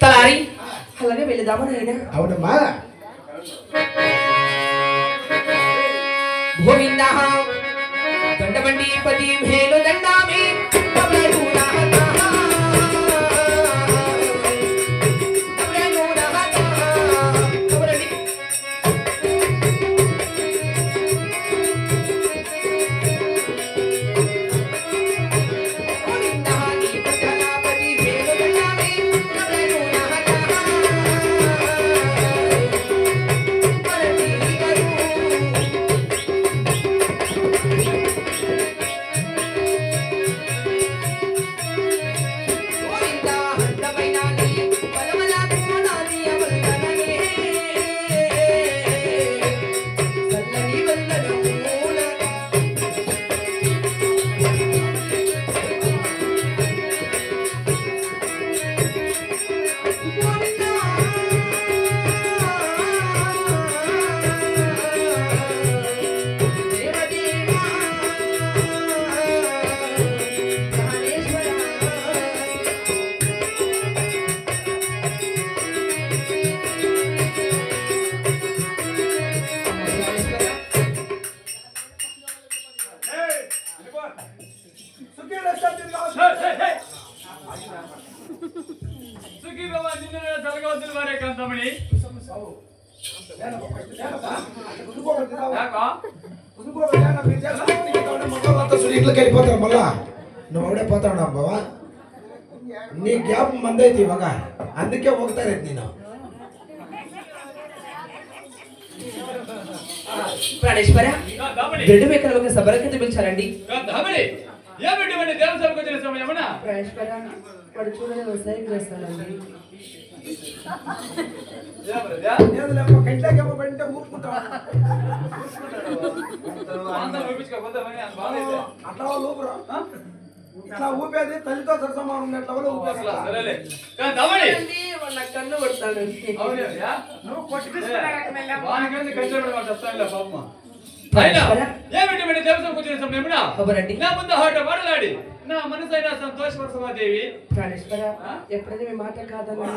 తలారి అలాగే వెళదామా నాయనా? అవునమ్మా. గోవింద దండబండి పది మేలు దండామి ఇంట్లోకి వెళ్ళిపోతావు మళ్ళా. నువ్వు అవడే పోతావు బావా. నీ గ్యాప్ మందైతే ఇవ్వగా అందుకే ఒకతారేది నేను. ప్రాణేశ్వర రెండు ఎకరాల ఒక సభ కింద పిలిచారండి. ప్రాణేశ్వర వాడు చూడని వ్యవసాయం చేస్తానండి. ఇట్లా ఊపేది తల్లితో సరసమానం కన్ను కొడతాను. నా మనసైనా సంతోషపరసమాదేవి. ప్రాణేశ్వర ఎప్పుడైనా మీ మాట కాదన్నా.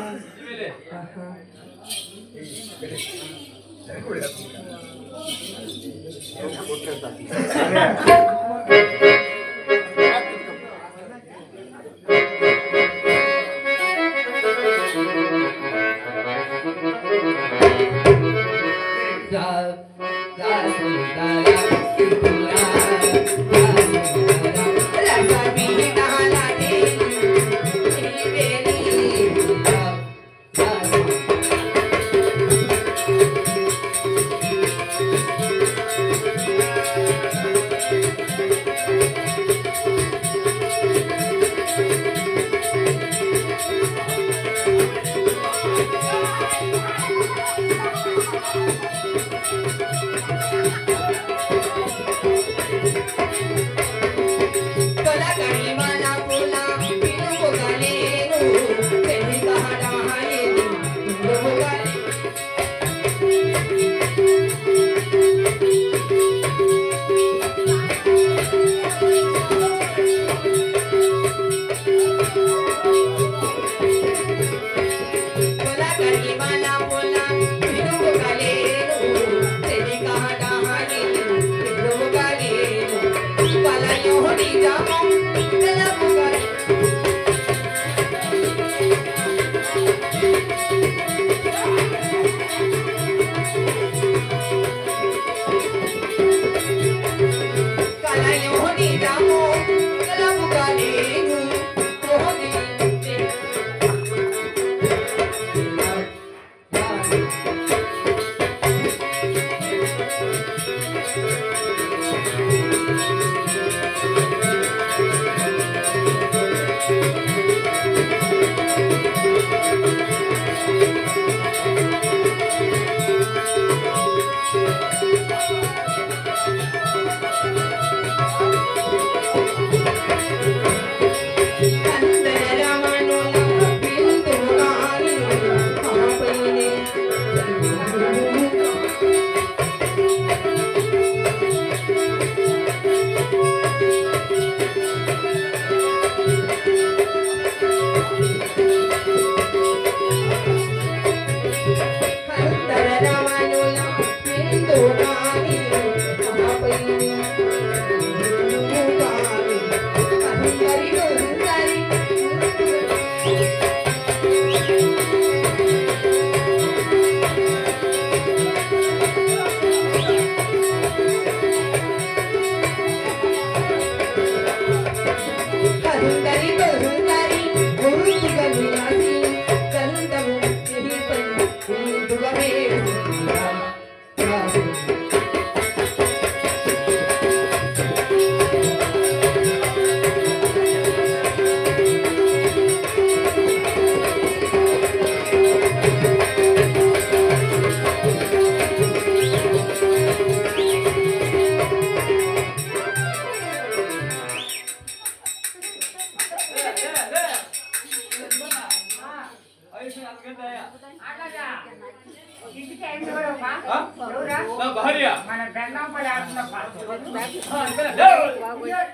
నా భార్య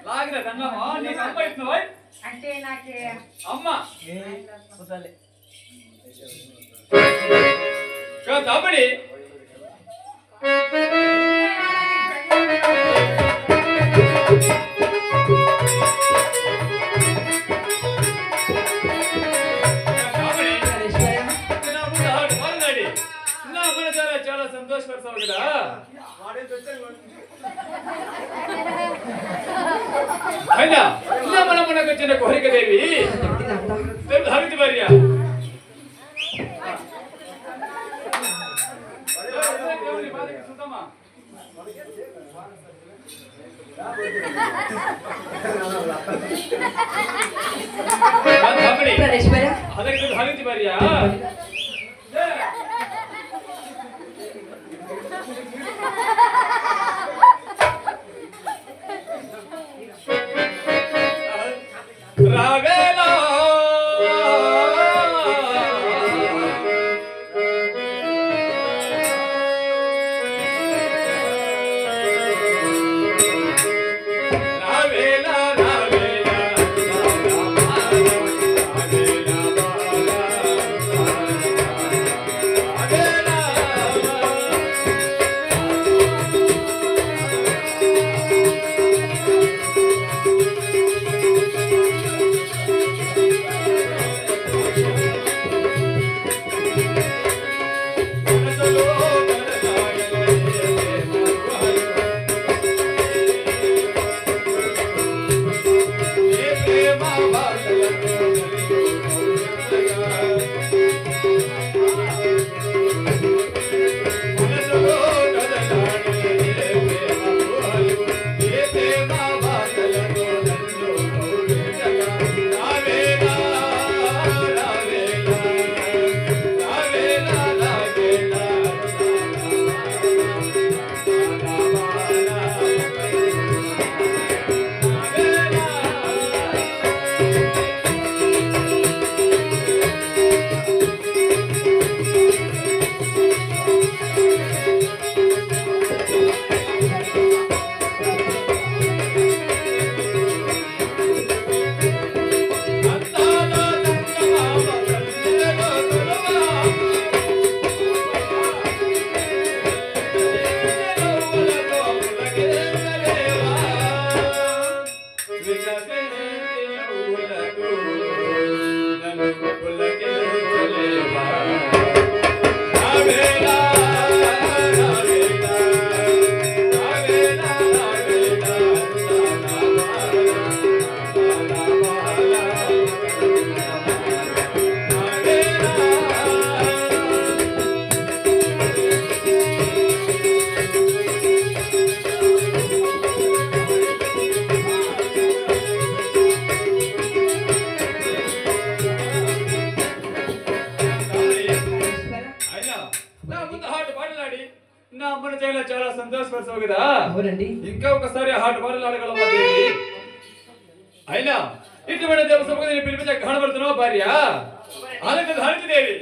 లాగిన దండమా నీకు అమ్మ ఇస్తున్నావా అంటే నాకే అమ్మ తమ్ముడి చాలా సంతోషపడతావు కదా అయినా మనకు వచ్చిన కోరిక దేవి హరితి భార్య హరితి భార్య రావేలా చాలా సంతోషపడతావు కదా ఇంకా ఒకసారి హాట్ బాల్ ఆడగలవా దేవి అయినా ఇటువంటి దేవసభకు పిలిపించే కనబడుతున్నావు భార్య అలాగే ధారితి దేవి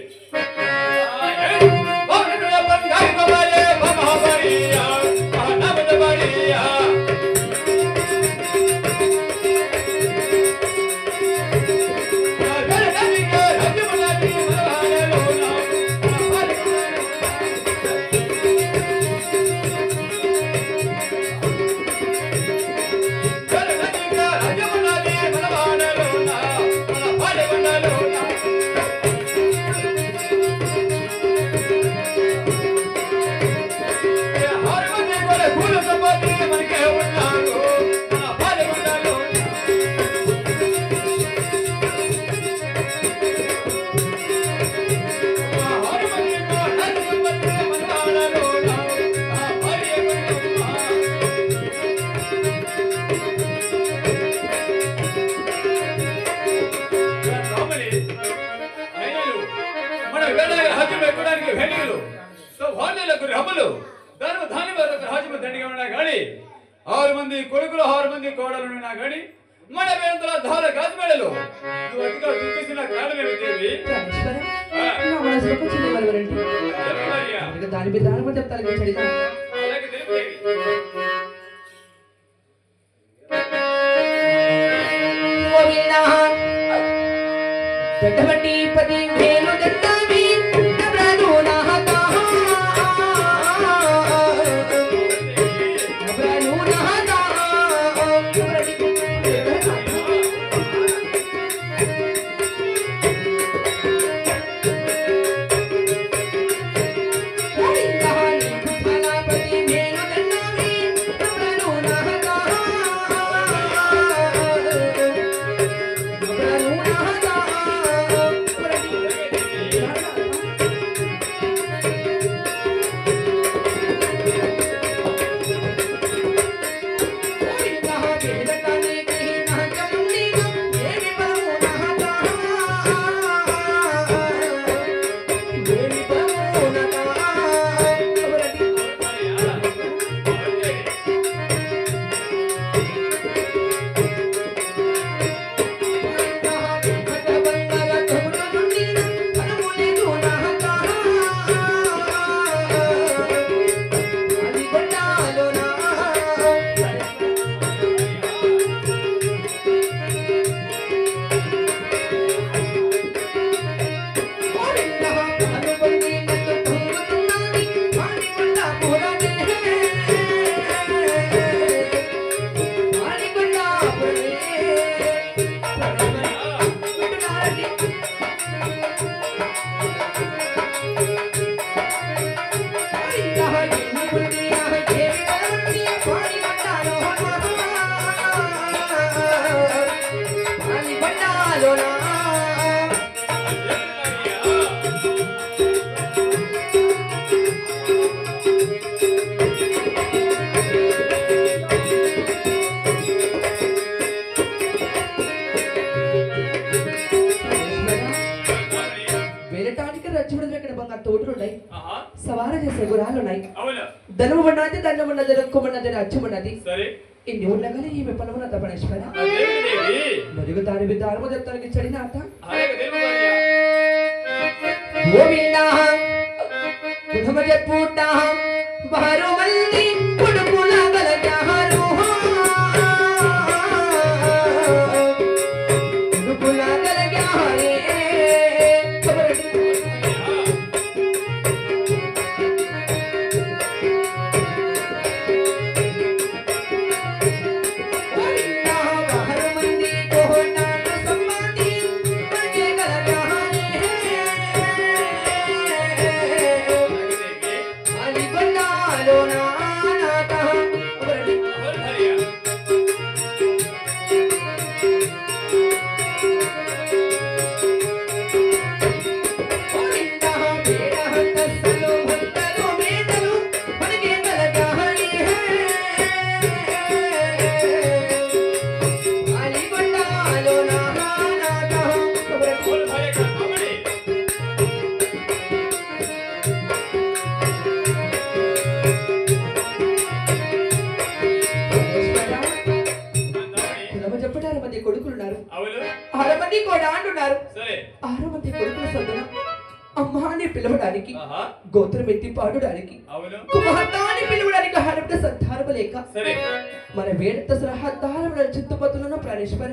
ఆరు మంది కొడుకులు 6 మంది కోడలు గాని మన వేంద్ర ధార గాజుమేళలో నువ్వు అతిగా చూసిన కారణమేమి దేవి మనసులకు చిన్న వరవరండి ఇక దాని మీద దాని మీద చెప్తాను కదా చడిగా దట్టబట్టి 10,000 దండావి నబ్రాను నాహతా నబ్రాను నాహతా సవార చేసే గురాలు ఉన్నాయి ధనము ఉన్నది దండం ఉన్నది రొక్కం ఉన్నది రాజ్యం ఉన్నది ఇన్ని ఉండగానే ఈమె పొలమున్నది పరమేశ్వర మరియు దాని విధానము చెప్తానికి చడిన అర్థ గోవిందా కుధమ చెప్పుట బారు మంది కొడుకుల గలగారు కొడుకుల గలగారే అమ్మాని పిలవడానికి గోత్రం ఎత్తి పాడడానికి కుమార్తెని పిలవడానికి హరపట సంతానం లేక మన వేడత సహదారముల చిత్తపతులను ప్రాణేశ్వర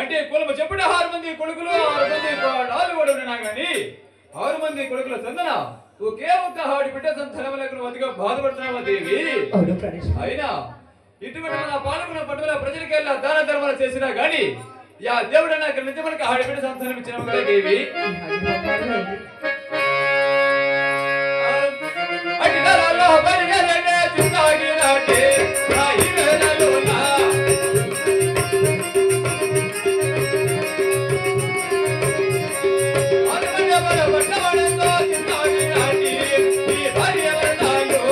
అంటే కులము చెప్పుడు 6 మంది కొడుకులు 6 మంది నాలుగు కూడా ఉన్నా గాని 6 మంది కొడుకుల చందన ఒకే ఒక్క హాడి బిడ్డ సంతానం లేకుండా అతిగా బాధపడుతున్నావా దేవి అయినా ఇటువంటి మన పాలకుల పట్టుదల ప్రజలకెల్లా దాన ధర్మాలు చేసినా గాని యా దేవుడు నాకు నిజమనకి ఆడబిడ్డ సంతానం ఇచ్చినావు కదా దేవి అడినాలో బలిగలనే చిన్నాగినాటే రాయినలోనా ఆనమన బల వన్నవడంతో చిన్నాగినాటి ఈ భార్యవనాయో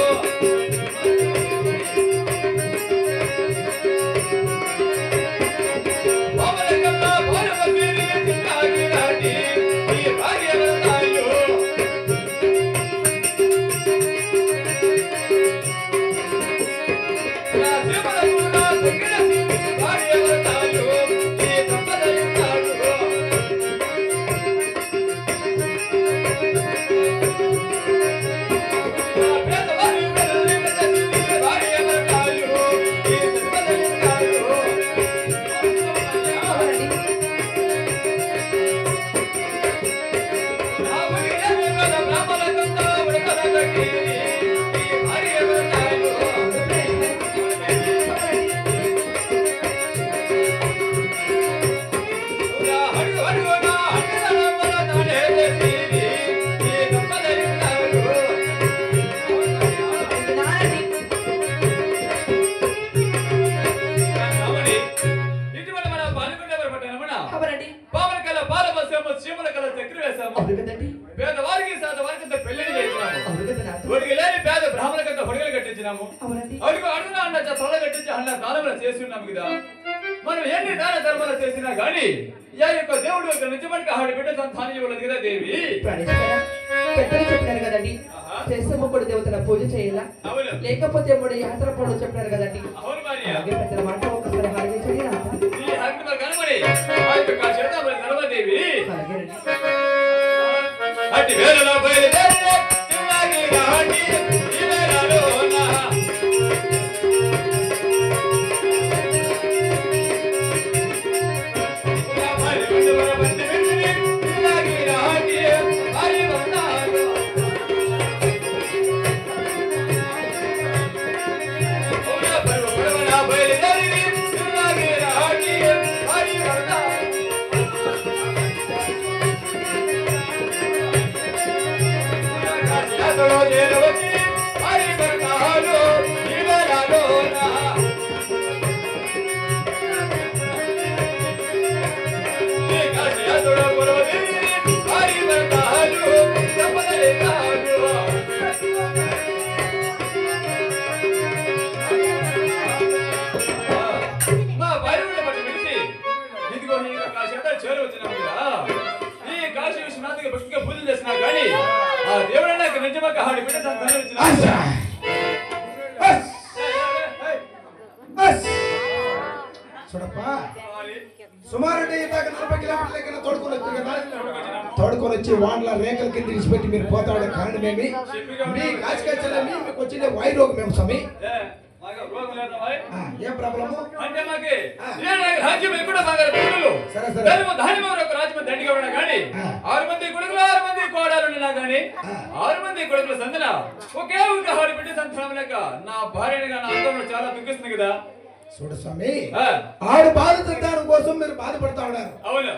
అవునండి. అడుగు అడుగునా అన్న తల కట్టించి అన్న దానములు చేసి ఉన్నాము కదా. మనం ఎన్ని దాన ధర్మాలు చేసినా గానీ యా యొక్క దేవుడు యొక్క నిజమైన ఆడి బిడ్డ సంతానం ఇవ్వలేదు కదా దేవి. ప్రాణేశ్వర, పెద్దలు చెప్పినారు కదండి, చేసే ముగ్గురు దేవతల పూజ చేయాలా, అవును. లేకపోతే మూడు యాత్ర పోవడం చెప్పినారు కదండి. అవును భార్య. అలాగే పెద్దల మాట ఒకసారి హారగించండి నాథ. ఈ హక్కు కనబడి ఆ యొక్క చేతబడి నడవదేవి. అలాగేనండి. అట్టి వేళలో బయలుదేరి చిన్నగి రాండి ఈ వేళలోన మరి వందవర బండి వెంటనే చిన్నగి రాండి మరి వందాలు ఓనా పర్వపడవన బయలుదేరి చిన్నగి రాండి మరి వందాలు అచ్చా. బస్. బస్. చూడప్పా, సుమారు ఇంతక 40 కిలోమీటర్ల దగ్గర తోడుకొని వచ్చారు కదా. తోడుకొని వచ్చి వాండ్ల రేఖల కింద విడిచిపెట్టి మీరు పోతాడే కారణమేమి? మీ కాచికచ్చలని మీకు వచ్చిందే వైరోగం మేము స్వామి. ఏం ప్రాబ్లము? అంటే మాకి రాజ్యం ఎక్కడ సాగర పిల్లలు సరే సరే. ధర్మ ధాన్యం ఒక రాజ్యం దండిగా ఉన్నా గానీ 6 మంది కొడుకులు 6 మంది కోడలు ఉన్నా గానీ 6 మంది కొడుకుల సందన ఒకే ఒక హాడి బిడ్డ సంతానం లేక నా భార్యనిగా నా అంతంలో చాలా దుఃఖిస్తుంది కదా. చూడు స్వామి, ఆడు బాధ తింటాను కోసం మీరు బాధపడతా ఉన్నారు. అవును.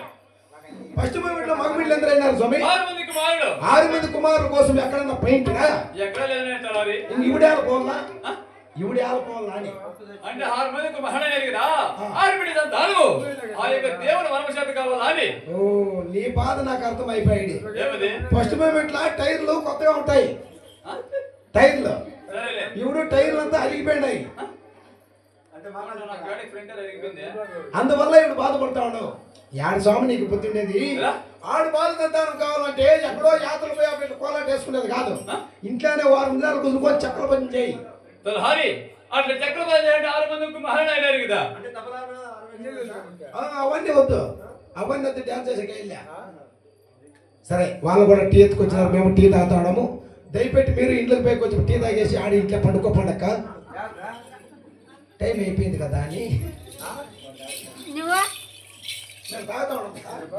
ఫస్ట్ మూమెంట్ లో మగబిడ్డలు ఎందరు అయినారు స్వామి? 6 మంది కుమారుడు. 6 మంది కుమారుల కోసం ఎక్కడన్నా పెయింట్నా? ఎక్కడ లేదంటారు ఇవిడే ఆడుకోవాలా? ఇవిడే ఆడుకోవాలా అని అంటే 6 మందికి మహణ కదా 6 బిడ్డ సంతానము ఆ యొక్క దేవుని వరమశాత కావాలా అని. ఓ, నీ బాధ నాకు అర్థం అయిపోయింది. ఏమది? ఫస్ట్ మూమెంట్ లా టైర్లు కొత్తగా ఉంటాయి. టైర్లు సరేలే. ఇప్పుడు టైర్లు అంతా అరిగిపోయినాయి. నా గాడి ఫ్రంట్ అరిగిపోయింది. అందువల్ల ఇప్పుడు బాధపడతా ఉన్నావు. యాడు స్వామి నీకు బుద్ధి ఉండేది. ఆడు బాధ తింటాను కావాలంటే ఎక్కడో యాత్రలు పోయి అక్కడ కోలాట వేసుకునేది కాదు. ఇంట్లోనే 6 దినాలు కుదురుకొని చక్ర పని చేయి. హరి అట్లా చక్రపాణి అంటే 6 మందికి మహణ అయినారు కదా. అవన్నీ వద్దు, అవన్నీ వద్దు. డ్యాన్స్ చేసేకి వెళ్ళా. సరే, వాళ్ళు కూడా టీ ఎత్తుకొచ్చినారు, మేము టీ తాగుతాము. దయపెట్టి మీరు ఇంట్లోకి పోయి కొంచెం టీ తాగేసి ఆడి ఇంట్లో పండుకో పండక్క. టైం అయిపోయింది కదా అని మేము తాగుతా ఉన్నాం.